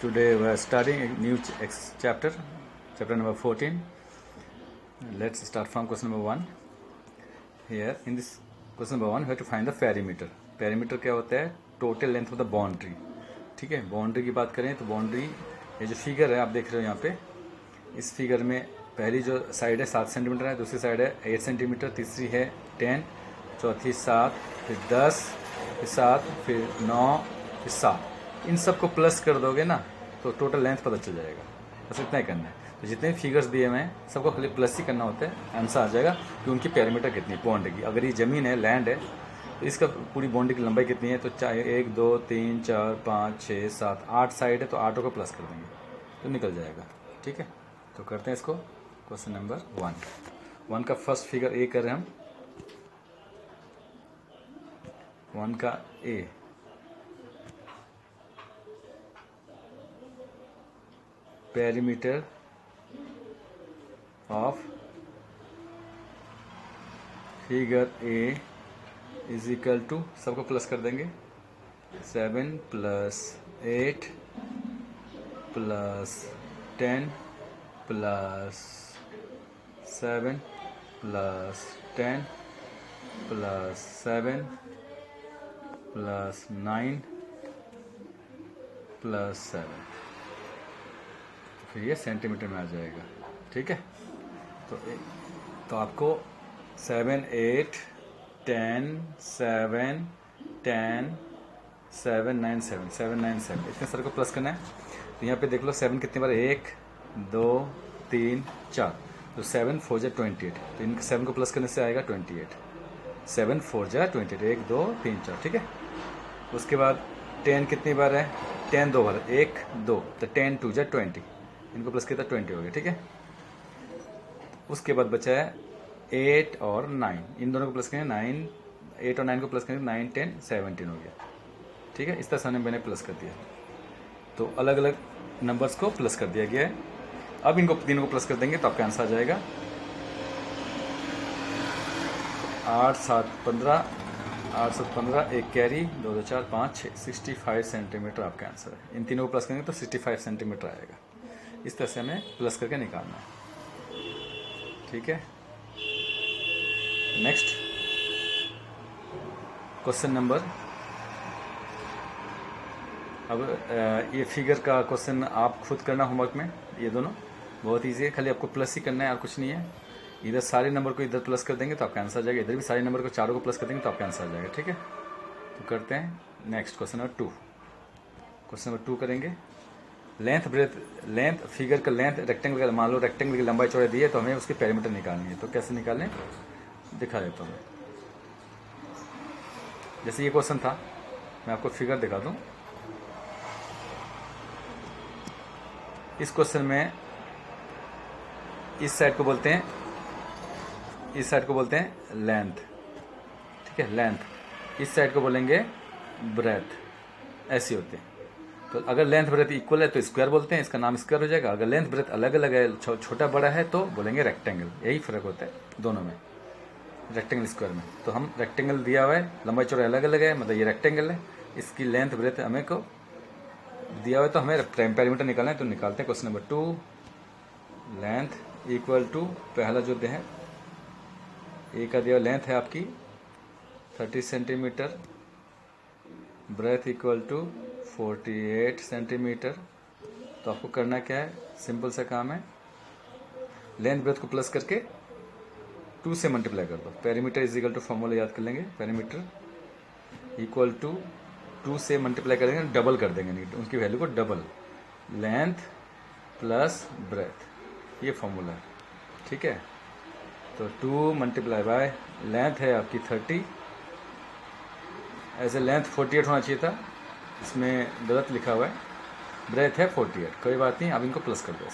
Today we are studying a new chapter number 14. Let's start from question number 1. Here in this question number 1 we have to find the perimeter. Perimeter क्या होता है? Total length of the boundary. ठीक है, boundary की बात करें तो boundary ये जो फिगर है आप देख रहे हो यहाँ पे, इस फिगर में पहली जो साइड है 7 सेंटीमीटर है, दूसरी साइड है 8 सेंटीमीटर, तीसरी है 10, चौथी 7, फिर 10, फिर 7, फिर 9, फिर 7. इन सब को प्लस कर दोगे ना तो टोटल लेंथ पता चल जाएगा. बस इतना ही करना है. तो जितने फिगर्स दिए हुए हैं सबको खाली प्लस ही करना होता है, आंसर आ जाएगा कि उनकी पैरामीटर कितनी बाउंड्री की. अगर ये ज़मीन है, लैंड है, तो इसका पूरी बाउंड्री की लंबाई कितनी है, तो चाहे 1 2 3 4 5 6 7 8 साइड है तो 8 को प्लस कर देंगे तो निकल जाएगा. ठीक है, तो करते हैं इसको. क्वेश्चन नंबर 1 का फर्स्ट फिगर ए कर रहे हैं हम. 1 का ए, perimeter of figure A is equal to, सबको प्लस कर देंगे, 7 + 8 + 10 + 7 + 10 + 7 + 9 + 7, फिर ये सेंटीमीटर में आ जाएगा. ठीक है, तो आपको 7 8 10 7 10 7 9 7 7 9 7 इतने सारे को प्लस करना है. तो यहाँ पे देख लो 7 कितनी बार, 1 2 3 4, तो 7 4 जा 28, तो इन 7 को प्लस करने से आएगा 28. 7 4 जा 28, 1 2 3 4. ठीक है, उसके बाद 10 कितनी बार है, 10 2 बार, 1 2, तो 10 2 जा 20, इनको प्लस किया था 20 हो गया. ठीक है, उसके बाद बचा है 8 और 9, इन दोनों को प्लस करेंगे 9, 8 और 9 को प्लस करेंगे 9 10 17 हो गया. ठीक है, इस तरह से मैंने प्लस कर दिया. तो अलग अलग नंबर्स को प्लस कर दिया गया है. अब इनको तीनों को प्लस कर देंगे तो आपका आंसर आ जाएगा 8 7 15, 8 7 15, एक कैरी, 2 2 4 5 6, 65 सेंटीमीटर आपका आंसर है. इन तीनों को प्लस करेंगे तो 65 सेंटीमीटर आएगा. इस तरह से हमें प्लस करके निकालना है. ठीक है, नेक्स्ट क्वेश्चन नंबर. अब ये फिगर का क्वेश्चन आप खुद करना होमवर्क में. ये दोनों बहुत ईजी है, खाली आपको प्लस ही करना है और कुछ नहीं है. इधर सारे नंबर को इधर प्लस कर देंगे तो आपका आंसर आ जाएगा, इधर भी सारे नंबर को चारों को प्लस कर देंगे तो आपका आंसर आ जाएगा. ठीक है, तो करते हैं next question number 2. Question number 2 करेंगे. लेंथ फिगर का लेंथ रेक्टेंगल का, मान लो रेक्टेंगल की लंबाई चौड़ाई दी है तो हमें उसकी पैरामीटर निकालनी है. तो कैसे निकालें दिखा देता हूँ. जैसे ये क्वेश्चन था, मैं आपको फिगर दिखा दूँ. इस क्वेश्चन में इस साइड को बोलते हैं, इस साइड को बोलते हैं लेंथ. ठीक है, लेंथ. इस साइड को बोलेंगे ब्रेथ. ऐसी होती है. तो अगर लेंथ ब्रेथ इक्वल है तो स्क्वायर बोलते हैं, इसका नाम स्क्वायर हो जाएगा. अगर लेंथ ब्रेथ अलग अलग है, छोटा बड़ा है, तो बोलेंगे रेक्टेंगल. यही फर्क होता है दोनों में, रेक्टेंगल स्क्वायर में. तो हम रेक्टेंगल दिया हुआ है, लंबाई चौड़ाई अलग अलग है, मतलब ये रेक्टेंगल है, इसकी लेंथ ब्रेथ हमें को दिया हुआ है, तो हमें पैरामीटर निकालना है. तो निकालते हैं. Question number 2, length equal to, पहला जो है ए का दिया लेंथ है आपकी 30 centimetre, breadth equal to 48 centimetre. तो आपको करना क्या है, सिंपल सा काम है. लेंथ ब्रेथ को प्लस करके 2 से मल्टीप्लाई कर दो. Perimeter is equal to, formula याद कर लेंगे, पेरीमीटर इक्वल टू 2 से मल्टीप्लाई करेंगे, डबल कर देंगे उनकी वैल्यू को, डबल. लेंथ प्लस ब्रेथ, ये फॉर्मूला है. ठीक है, तो 2 मल्टीप्लाई बाय लेंथ है आपकी 30, ऐसे लेंथ 48 होना चाहिए था, इसमें गलत लिखा हुआ है, ब्रेथ है 48. कोई बात नहीं, अब इनको प्लस कर दो.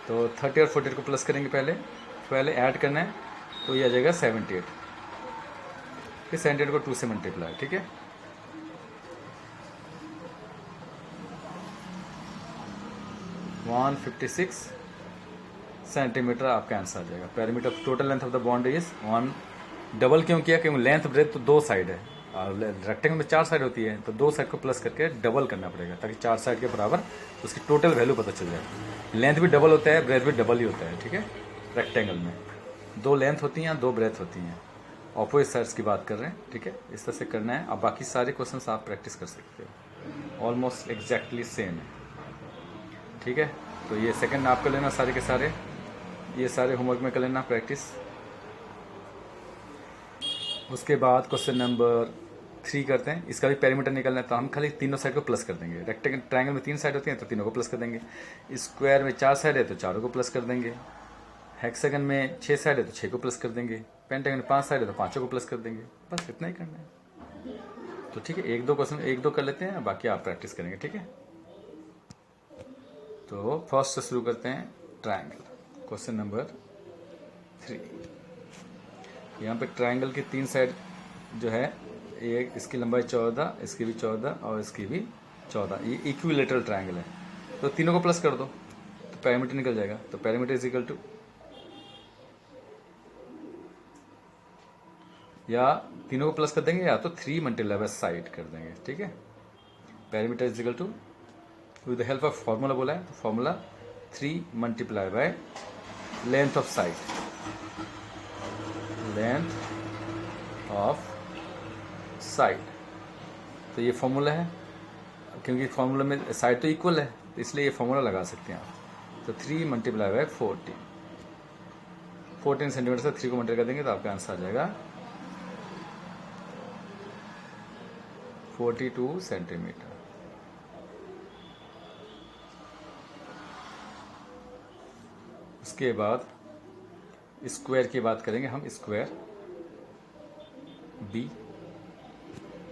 तो 30 और 48 को प्लस करेंगे, पहले ऐड करना है, तो ये आ जाएगा 78. फिर 78 को 2 से मल्टीप्लाई. ठीक है, वन 56 सेंटीमीटर आपका आंसर आ जाएगा. Parameter total length of the boundary is 1. Double क्यों किया, क्योंकि लेंथ ब्रेथ तो 2 साइड है, और रेक्टेंगल में 4 साइड होती है, तो 2 साइड को प्लस करके डबल करना पड़ेगा ताकि 4 साइड के बराबर उसकी टोटल वैल्यू पता चल जाए। लेंथ भी डबल होता है, ब्रेथ भी डबल ही होता है, ठीक है। रेक्टेंगल में 2 लेंथ होती हैं, 2 ब्रेथ होती हैं। ऑपोजिट साइड्स की बात कर रहे हैं, ठीक है। इस तरह से करना है। अब बाकी सारे क्वेश्चन आप प्रैक्टिस कर सकते हो, ऑलमोस्ट एग्जैक्टली सेम है, ठीक है। तो ये सेकंड आप कर लेना सारे के सारे, ये सारे होमवर्क में कर लेना प्रैक्टिस। उसके बाद क्वेश्चन नंबर 3 करते हैं। इसका भी पेरीमीटर निकलना है, तो हम खाली तीनों साइड को प्लस कर देंगे। रेक्टेंगल ट्रायंगल में 3 साइड होती हैं, तो तीनों को प्लस कर देंगे। स्क्वायर में 4 साइड है, तो चारों को प्लस कर देंगे। हेक्सागन में 6 साइड है, तो 6 को प्लस कर देंगे। पेंटागन में 5 साइड है, तो 5 को प्लस कर देंगे। बस इतना ही करना है। तो ठीक है, 1-2 क्वेश्चन 1-2 कर लेते हैं, बाकी आप प्रैक्टिस करेंगे, ठीक है। तो फर्स्ट से शुरू करते हैं, ट्रायंगल। Question number 3। यहाँ पे ट्रायंगल की 3 साइड जो है, एक इसकी लंबाई 14, इसकी भी 14 और इसकी भी 14, ये इक्विलेटरल ट्रायंगल है। तो तीनों को प्लस कर दो, तो पेरीमीटर निकल जाएगा। तो पेरीमीटर इज इक्वल टू, या तीनों को प्लस कर देंगे, या तो 3 मल्टीप्लाई बाय साइड कर देंगे, ठीक है। Perimeter is equal to, with the help of formula बोला है, तो formula 3 multiply by length of side, length of side. तो ये फॉर्मूला है, क्योंकि फॉर्मूला में साइड तो इक्वल है, तो इसलिए ये फॉर्मूला लगा सकते हैं आप। तो 3 मल्टीप्लाई बाय 14 सेंटीमीटर से 3 को मल्टीप्लाई कर देंगे, तो आपका आंसर आ जाएगा 42 सेंटीमीटर। उसके बाद स्क्वायर की बात करेंगे हम। स्क्वायर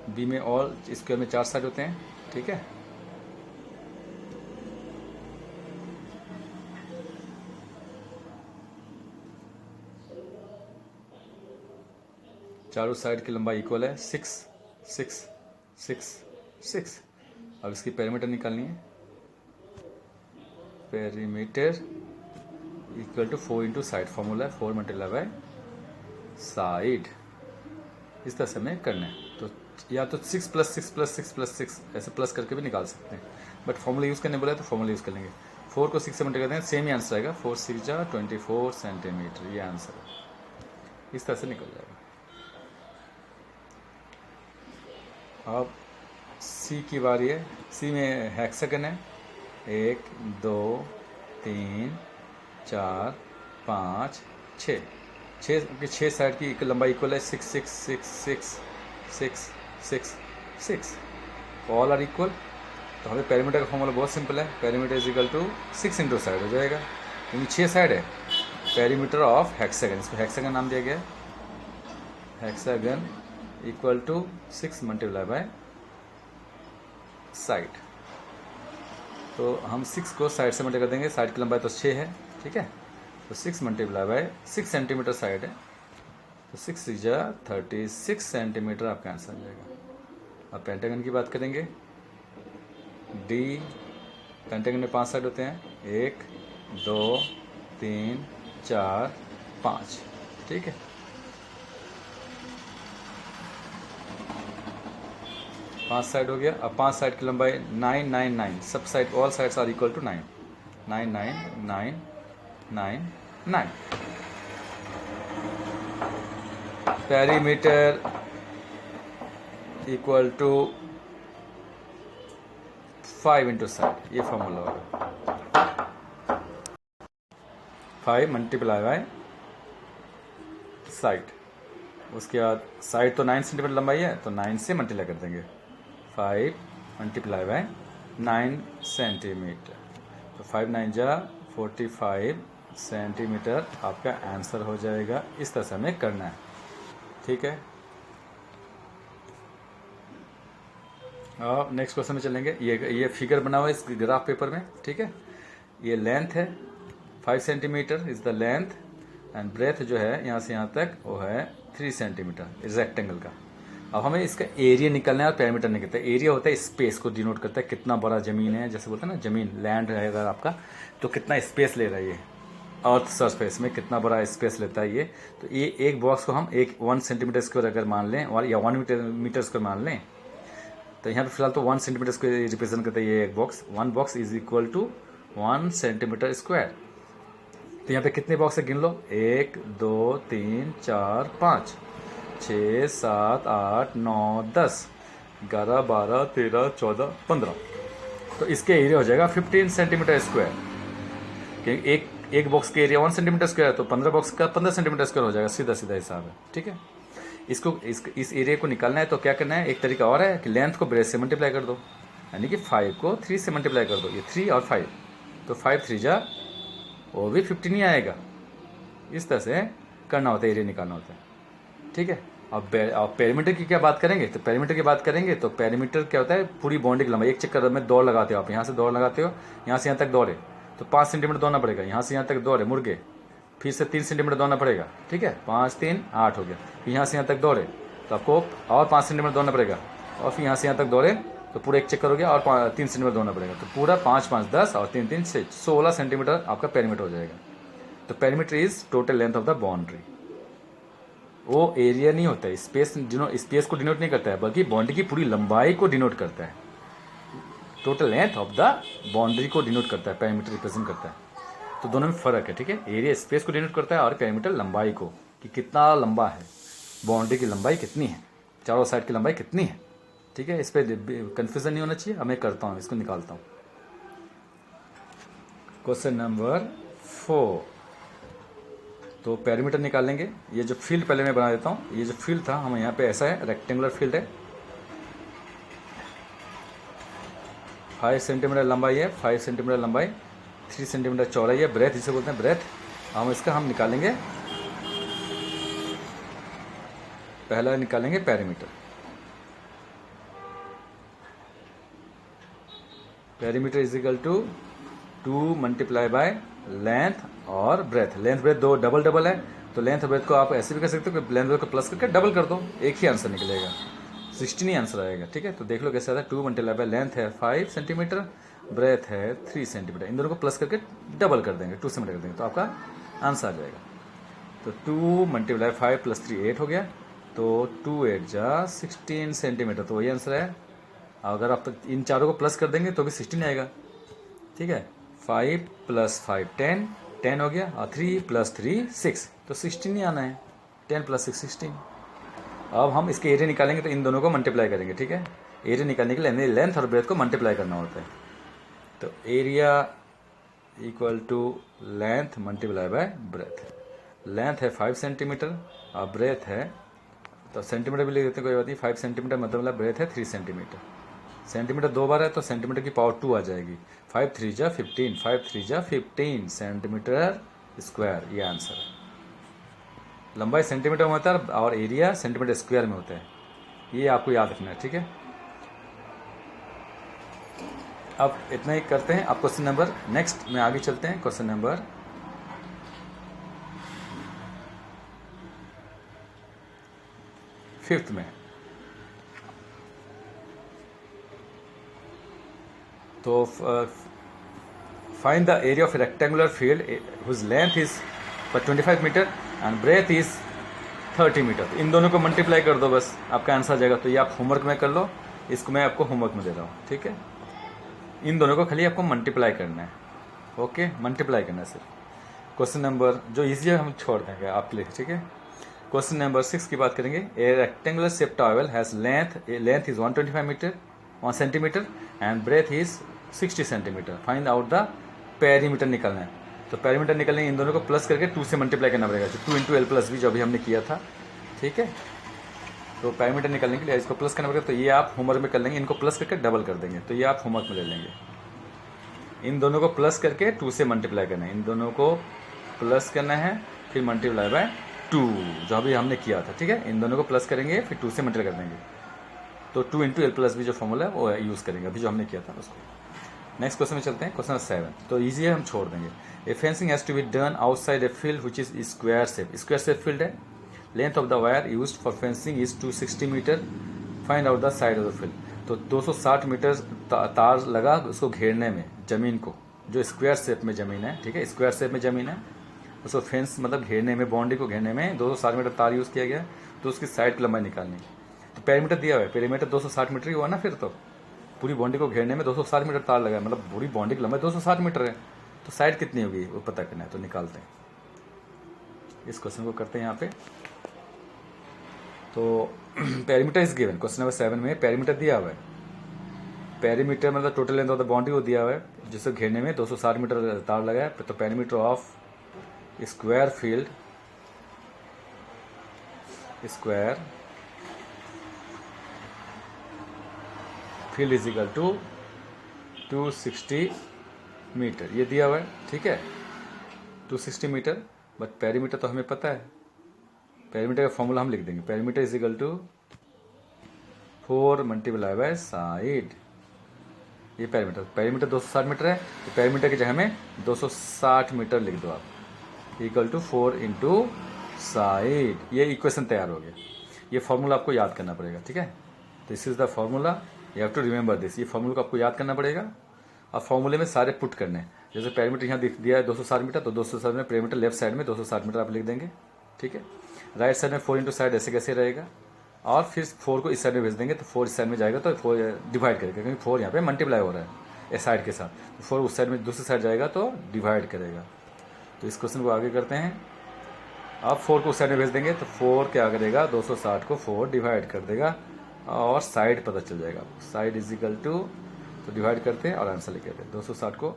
बी में और स्क्वायर में 4 साइड होते हैं, ठीक है। चारों साइड की लंबाई इक्वल है, 6 6 6 6। अब इसकी पेरीमीटर निकालनी है। Perimeter equal to 4 into side, formula है 4 मल्टीप्लाई बाय साइड। इस तरह से हमें करना है। तो या तो 6 प्लस 6 प्लस 6 प्लस 6 ऐसे प्लस करके भी निकाल सकते हैं, बट फॉर्मूला यूज़ करने बोला है तो फॉर्मूला यूज़ कर लेंगे। 4 को 6 से मल्टीप्लाई करते हैं, सेम ही आंसर आएगा, 4 6 जा 24 सेंटीमीटर, ये आंसर है। इस तरह से निकल जाएगा। अब सी की बारी है। सी में हेक्सागन है, 1 2 3 4 5 6 6 साइड की लंबाई इक्वल है, 6 6 6 6 6 6 6, ऑल आर इक्वल। तो हमें पेरीमीटर का फॉर्मूला बहुत सिंपल है, perimeter is equal to 6 into side हो जाएगा, क्योंकि 6 साइड है। पेरीमीटर ऑफ हेक्सागन, इसको हेक्सागन नाम दिया गया है। Hexagon equal to 6 multiply by side. तो हम 6 को साइड से मल्टीप्लाई कर देंगे, साइड की लंबाई तो 6 है, ठीक है। तो 6 मल्टीप्लाई बाय 6 सेंटीमीटर साइड है, तो 6 इज 36 सेंटीमीटर आपका आंसर आ जाएगा। अब पेंटागन की बात करेंगे। डी, पेंटागन में 5 साइड होते हैं, 1 2 3 4 5, ठीक है। पांच साइड हो गया। अब 5 साइड की लंबाई 9 9 9, सब side all sides are equal to 9 9 9 9 9 9। Perimeter equal to 5 into side, ये फॉर्मूला होगा। 5 मल्टीप्लाई बाय साइड। उसके बाद साइड तो 9 सेंटीमीटर लंबाई है, तो 9 से मल्टीप्लाई कर देंगे। 5 मल्टीप्लाई बाय 9 सेंटीमीटर, तो 5 9 जा 45 सेंटीमीटर आपका आंसर हो जाएगा। इस तरह से हमें करना है, ठीक है। अब नेक्स्ट क्वेश्चन में चलेंगे। ये फिगर बना हुआ है इस ग्राफ पेपर में, ठीक है। ये लेंथ है 5 centimetre is the length, and breadth जो है यहाँ से यहाँ तक वो है 3 सेंटीमीटर इस रेक्टेंगल का। अब हमें इसका एरिया निकालना है और पेरीमीटर निकलता है। एरिया होता है स्पेस को डिनोट करता है, कितना बड़ा ज़मीन है, जैसे बोलते हैं ना, ज़मीन लैंड है अगर आपका, तो कितना स्पेस ले रहा है ये, अर्थ सरफेस में कितना बड़ा स्पेस लेता है ये। तो ये एक बॉक्स को हम 1 सेंटीमीटर स्क्वायर अगर मान लें और या 1 मीटर स्क्वायर मान लें, तो यहाँ पे फिलहाल तो 1 सेंटीमीटर स्क्वायर रिप्रेजेंट करता है ये एक box. 1 box is equal to 1 centimetre square. तो यहाँ पे कितने बॉक्स है गिन लो, 1 2 3 4 5 6 7 8 9 10 11 12 13 14 15। तो इसके एरिया हो जाएगा 15 सेंटीमीटर स्क्वायर, क्योंकि एक बॉक्स के एरिया 1 सेंटीमीटर स्क्वायर है, तो 15 बॉक्स का 15 सेंटीमीटर स्क्वायर हो जाएगा, सीधा सीधा हिसाब है। ठीक है, इस एरिया को निकालना है तो क्या करना है, एक तरीका और है कि लेंथ को ब्रेथ से मल्टीप्लाई कर दो, यानी कि 5 को 3 से मल्टीप्लाई कर दो। ये 3 और 5, तो 5 3 जा वो भी 15 ही आएगा। इस तरह से करना होता है, एरिया निकालना होता है। ठीक है, अब पेरीमीटर की क्या बात करेंगे, तो पेरीमीटर की बात करेंगे तो पेरीमीटर क्या होता है, पूरी बाउंड्री की लंबाई। एक चक्कर में दौड़ लगाते हो आप, यहाँ से दौड़ लगाते हो, यहाँ से यहाँ तक दौड़े तो 5 सेंटीमीटर दौड़ना पड़ेगा, यहाँ से यहाँ तक दौड़े मुर्गे फिर से 3 सेंटीमीटर दौड़ना पड़ेगा। ठीक है, 5 3 8 हो गया। फिर यहाँ से यहाँ तक दौड़े तो आपको और 5 सेंटीमीटर दौड़ना पड़ेगा, और फिर यहाँ से यहाँ तक दौड़े तो पूरा एक चक्कर हो गया और 3 सेंटीमीटर दौड़ना पड़ेगा। तो पूरा 5 5 10 और 3 3 6 16 सेंटीमीटर आपका पेरीमीटर हो जाएगा। तो perimeter is total length of the boundary. वो एरिया नहीं होता है, स्पेस को डिनोट नहीं करता है, बल्कि बाउंड्री की पूरी लंबाई को डिनोट करता है। Total length of the boundary को डिनोट करता है, पेरीमीटर रिप्रेजेंट करता है। तो दोनों में फर्क है। ठीक है, एरिया स्पेस को डिनोट करता है और पेरीमीटर लंबाई को, कि कितना लंबा है, बाउंड्री की लंबाई कितनी है, चारों साइड की लंबाई कितनी है। ठीक है, इस पर कंफ्यूजन नहीं होना चाहिए। अब मैं करता हूँ, इसको निकालता हूँ। Question number 4। तो पेरीमीटर निकालेंगे। ये जो फील्ड पहले मैं बना देता हूँ। ये जो फील्ड था हम यहाँ पे ऐसा है, रेक्टेंगुलर फील्ड है, 5 सेंटीमीटर लंबाई है, 5 सेंटीमीटर लंबाई, 3 सेंटीमीटर चौड़ाई है, ब्रेथ जिसे बोलते हैं ब्रेथ। हम निकालेंगे, पहला निकालेंगे perimeter. Perimeter is equal to 2 multiply by length और ब्रेथ। लेंथ ब्रेथ दो डबल डबल है, तो लेंथ ब्रेथ को आप ऐसे भी कर सकते हो कि लेंथ ब्रेथ को प्लस करके डबल कर दो, एक ही आंसर निकलेगा, 16 ही आंसर आएगा। ठीक है, तो देख लो कैसे आता है। 2 मल्टीप्लाई बाय लेंथ है 5 सेंटीमीटर, ब्रेथ है 3 सेंटीमीटर, इन दोनों को प्लस करके डबल कर देंगे, 2 से मल्टीप्लाई कर देंगे, तो आपका आंसर आ जाएगा। तो 2 मल्टीप्लाई 5 प्लस 3 8 हो गया, तो 2 8 जा 16 सेंटीमीटर, तो वही आंसर है। अगर आप इन चारों को प्लस कर देंगे तो भी 16 आएगा। ठीक है, 5 प्लस 5 10 हो गया, और 3 प्लस 3 6, तो 16 ही आना है। 10 प्लस 6 16। अब हम इसके एरिया निकालेंगे तो इन दोनों को मल्टीप्लाई करेंगे। ठीक है, एरिया निकालने के लिए लेंथ और ब्रेथ को मल्टीप्लाई करना होता है। तो area equal to length multiply by breadth. Length है 5 सेंटीमीटर और ब्रेथ है, तो सेंटीमीटर भी लिख देते हैं, कोई बात नहीं। 5 सेंटीमीटर मतलब ब्रेथ है 3 सेंटीमीटर। सेंटीमीटर 2 बार है तो सेंटीमीटर की पावर 2 आ जाएगी। 5 3 जा 15, 5 3 जा 15 सेंटीमीटर स्क्वायर, ये आंसर है। लंबाई सेंटीमीटर में होता है और एरिया सेंटीमीटर स्क्वायर में होता है, ये आपको याद रखना है। ठीक है, अब इतना ही करते हैं। अब क्वेश्चन नंबर नेक्स्ट में आगे चलते हैं। क्वेश्चन नंबर 5 में। तो find the area of rectangular field whose length is 25 metre and breadth is 30 metre. इन दोनों को मल्टीप्लाई कर दो, बस आपका आंसर आ जाएगा। तो ये आप होमवर्क में कर लो, इसको मैं आपको होमवर्क में दे रहा हूँ। ठीक है, इन दोनों को खाली आपको मल्टीप्लाई करना है। ओके, मल्टीप्लाई करना है सिर्फ। क्वेश्चन नंबर जो इजी है हम छोड़ देंगे आपके लिए। ठीक है, क्वेश्चन नंबर 6 की बात करेंगे। A rectangular shape towel has length is 125 metre 1 centimetre and breadth is 60 centimetre. Find out the perimeter निकालना है। तो पेरीमीटर निकलने इन दोनों को प्लस करके 2 से मल्टीप्लाई करना पड़ेगा, 2 इंटू एल प्लस बी जो अभी हमने किया था। ठीक है, तो पेरीमीटर निकालने के लिए इसको प्लस करना पड़ेगा, तो ये आप होमवर्क में कर लेंगे। इनको प्लस करके डबल कर देंगे, तो ये आप होमवर्क में ले लेंगे। इन दोनों को प्लस करके 2 से मल्टीप्लाई करना है, इन दोनों को प्लस करना है, फिर मल्टीप्लाई बाय 2 जो अभी हमने किया था। ठीक है, इन दोनों को प्लस करेंगे फिर 2 से मल्टीप्लाई कर देंगे, तो 2 इंटू एल प्लस बी जो फॉर्मूला है वो यूज़ करेंगे अभी जो हमने किया था उसको। नेक्स्ट क्वेश्चन में चलते हैं। क्वेश्चन 7 तो ईजी है, हम छोड़ देंगे। A fencing has to be done outside a field which is square shape. Square shape field है। Length of the wire used for fencing is 260 metre. Find out the side of the field. तो 260 metre तार लगा उसको घेरने में, जमीन को, जो स्क्वायर शेप में जमीन है। ठीक है, स्क्वायर शेप में जमीन है, उसको फेंस मतलब घेरने में, बाउंड्री को घेरने में 260 मीटर तार यूज़ किया गया, तो उसकी साइड की लंबाई निकालनी। तो पेरीमीटर दिया हुआ है, पेरीमीटर 260 मीटर ही हुआ ना, फिर तो पूरी बाउंड्री को घेरने में 260 मीटर तार लगा है, मतलब पूरी बाउंड्री की लंबाई 260 मीटर है, तो साइड कितनी होगी वो पता करना है, तो निकालते हैं। इस क्वेश्चन को करते हैं यहाँ पे। तो perimeter is given, question number 7 में पेरीमीटर दिया हुआ है। पेरीमीटर मतलब total length of the boundary वो दिया हुआ है, जिसे घेरने में 260 मीटर तार लगा है। तो perimeter of square field, square field is equal to 260 metre, ये दिया हुआ है, ठीक है, 260 मीटर। बट पेरीमीटर तो हमें पता है, पेरीमीटर का फॉर्मूला हम लिख देंगे, perimeter is equal to 4 multiply by side. ये पेरीमीटर 260 मीटर है, तो पेरीमीटर की जगह में 260 मीटर लिख दो आप, इक्वल टू 4 इंटू साइड। ये इक्वेशन तैयार हो गया। ये फॉर्मूला आपको याद करना पड़ेगा, ठीक है। This is the formula, you have to remember this. ये फॉर्मूला को आपको याद करना पड़ेगा और फॉर्मूले में सारे पुट करने हैं। जैसे पेरीमीटर यहाँ दिया है 260 मीटर, तो 260 में पेरीमीटर लेफ्ट साइड में 260 मीटर आप लिख देंगे, ठीक है। राइट साइड में 4 इंटू साइड ऐसे कैसे रहेगा, और फिर 4 को इस साइड में भेज देंगे, तो 4 इस साइड में जाएगा, तो 4 डिवाइड करेगा, क्योंकि 4 यहाँ पे मल्टीप्लाई हो रहा है इस साइड के साथ, तो 4 उस साइड में दूसरी साइड जाएगा तो डिवाइड करेगा। तो इस क्वेश्चन को आगे करते हैं। अब 4 को उस साइड में भेज देंगे, तो 4 क्या करेगा, 260 को 4 डिवाइड कर देगा और साइड पता चल जाएगा। साइड इज इक्वल टू, तो डिवाइड करते हैं और आंसर लिख देते हैं। 260 को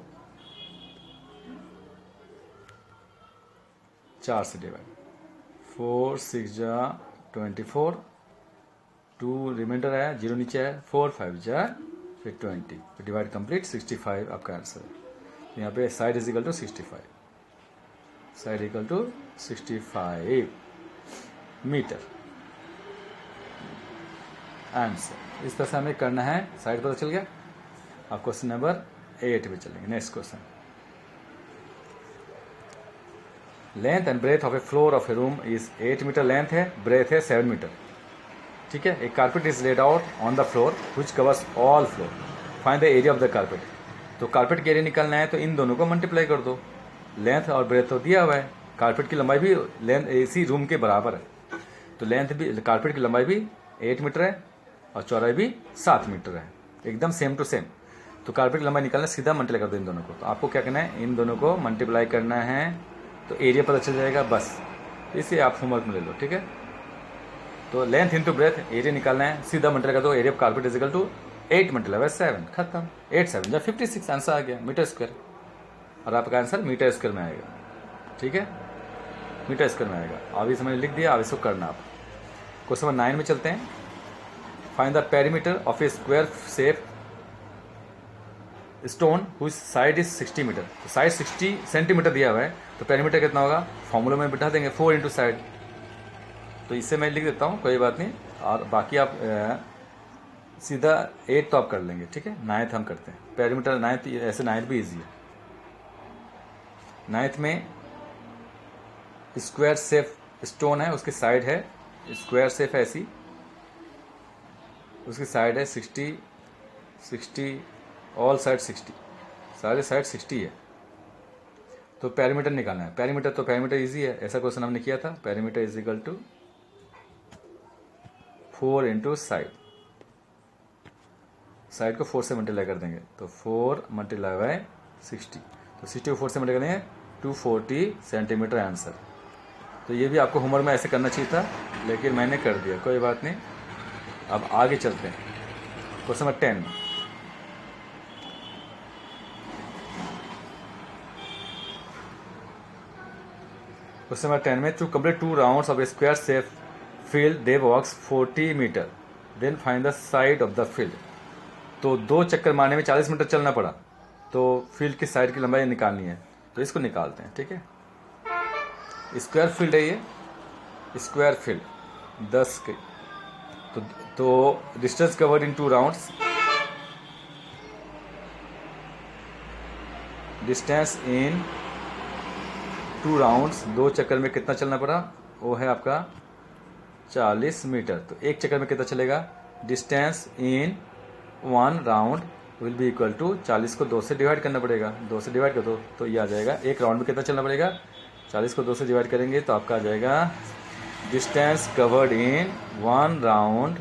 4 से डिवाइड, 4 6 जा 24, 2 रिमाइंडर आया, 0 नीचे आया, 4 5 जा फिर 20, फिर डिवाइड कंप्लीट, 65 आपका आंसर है। यहाँ पे side is equal to 65, side equal to 65 metre answer. इस तरह से हमें करना है, साइड पता चल गया। अब क्वेश्चन नंबर 8 पे चलेंगे। Next question, length and breadth of a floor of a room is 8 metre length है, ब्रेथ है 7 मीटर, ठीक है। एक carpet is laid out on the floor which covers all floor, find the area of the carpet. तो carpet की area निकालना है, तो इन दोनों को मल्टीप्लाई कर दो। लेंथ और ब्रेथ तो दिया हुआ है, कारपेट की लंबाई भी लेंथ इसी रूम के बराबर है, तो लेंथ भी, कारपेट की लंबाई भी 8 मीटर है और चौड़ाई भी 7 मीटर है, एकदम सेम टू सेम। तो कारपेट की लंबाई निकालना, सीधा मल्टीप्लाई कर दो इन दोनों को। तो आपको क्या करना है, इन दोनों को मल्टीप्लाई करना है, तो एरिया पता चल जाएगा बस। इसे आप होमवर्क में ले लो, ठीक है। तो लेंथ इंटू ब्रेथ, एरिया निकालना है, सीधा मल्टीप्लाई कर दो। Area of carpet is equal to 8 multiply by 7, खत्म। 8 7 जा 56, आंसर आ गया मीटर स्क्वायर, और आपका आंसर मीटर स्क्वायर में आएगा, ठीक है, मीटर स्क्वायर में आएगा। अभी समझ लिख दिया, अब इसको करना आप। क्वेश्चन नंबर 9 में चलते हैं। Find the perimeter of a square shape stone हुई साइड इज 60 मीटर। तो साइड 60 सेंटीमीटर दिया हुआ है, तो पेरीमीटर कितना होगा, फॉर्मूला में बिठा देंगे 4 इंटू साइड। तो इससे मैं लिख देता हूँ, कोई बात नहीं, और बाकी आप सीधा 8 तो आप कर लेंगे, ठीक है। 9th हम करते हैं, पेरीमीटर 9th, ऐसे 9th भी ईजी है। 9th में स्क्वायर शेप स्टोन है, उसकी साइड है स्क्वायर शेप है ऐसी, उसकी साइड है 60 60, ऑल साइड 60, सारे साइड 60 है। तो पेरीमीटर निकालना है। पेरीमीटर तो पेरीमीटर इजी है, ऐसा क्वेश्चन हमने किया था। Perimeter is equal to 4 into side, side को 4 से मल्टीप्लाई कर देंगे, तो 4 मल्टीप्लाई बाय 60, तो 60 को 4 से मल्टीप्लाई करेंगे 240 सेंटीमीटर आंसर। तो ये भी आपको होमवर्क में ऐसे करना चाहिए था, लेकिन मैंने कर दिया, कोई बात नहीं। अब आगे चलते हैं, क्वेश्चन नंबर 10। क्वेश्चन नंबर 10 में, to complete 2 rounds of a square shape field they walks 40 metre, then find the side of the field. तो 2 चक्कर मारने में 40 मीटर चलना पड़ा, तो फील्ड की साइड की लंबाई निकालनी है, तो इसको निकालते हैं, ठीक है। स्क्वायर फील्ड है ये, स्क्वायर फील्ड 10 के, तो distance covered in 2 rounds, distance in 2 rounds, 2 चक्कर में कितना चलना पड़ा, वो है आपका 40 मीटर। तो एक चक्कर में कितना चलेगा, distance in 1 round will be equal to 40 को 2 से डिवाइड करना पड़ेगा, 2 से डिवाइड कर दो तो ये आ जाएगा। एक राउंड में कितना चलना पड़ेगा, 40 को 2 से डिवाइड करेंगे तो आपका आ जाएगा distance covered in 1 round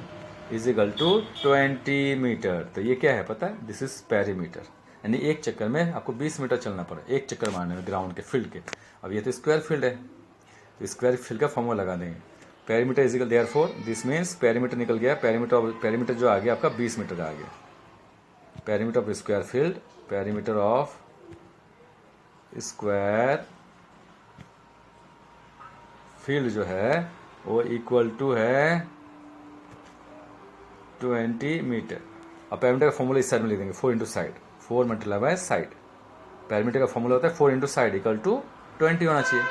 is equal to 20 metre. तो ये क्या है पता है, दिस इज पेरीमीटर, यानी एक चक्कर में आपको 20 मीटर चलना पड़ा, एक चक्कर मारने में ग्राउंड के फील्ड के। अब ये तो स्क्वायर फील्ड है, तो स्क्वायर फील्ड का फॉर्मूला लगा देंगे, perimeter is equal therefore this means perimeter निकल गया, पेरीमीटर जो आ गया आपका 20 मीटर का आ गया। Perimeter of square field, perimeter of square field जो है वो इक्वल टू है 20 मीटर। अब पेरीमीटर का फॉर्मूला इस साइड में लिख देंगे, 4 into side, 4 multiply by side. Perimeter का फॉर्मूला होता है 4 इंटू साइड इक्वल टू 20 होना चाहिए,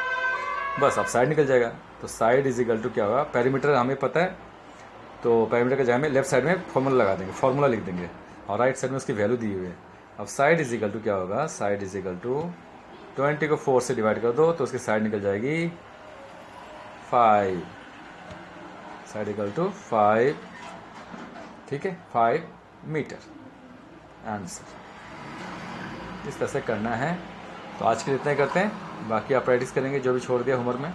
बस अब साइड निकल जाएगा। तो साइड इज इक्वल टू क्या होगा, पेरीमीटर हमें पता है, तो पेरीमीटर का जगह में लेफ्ट साइड में फॉर्मूला लगा देंगे, फॉर्मूला लिख देंगे, और राइट साइड में उसकी वैल्यू दी हुई है। अब साइड इज इक्वल टू क्या होगा, साइड इज इक्वल टू 20 को 4 से डिवाइड कर दो तो उसकी साइड निकल जाएगी 5, साइड इक्वल टू 5, ठीक है, 5 मीटर आंसर। इस तरह से करना है। तो आज के लिए इतना ही करते हैं, बाकी आप प्रैक्टिस करेंगे जो भी छोड़ दिया होमवर्क में।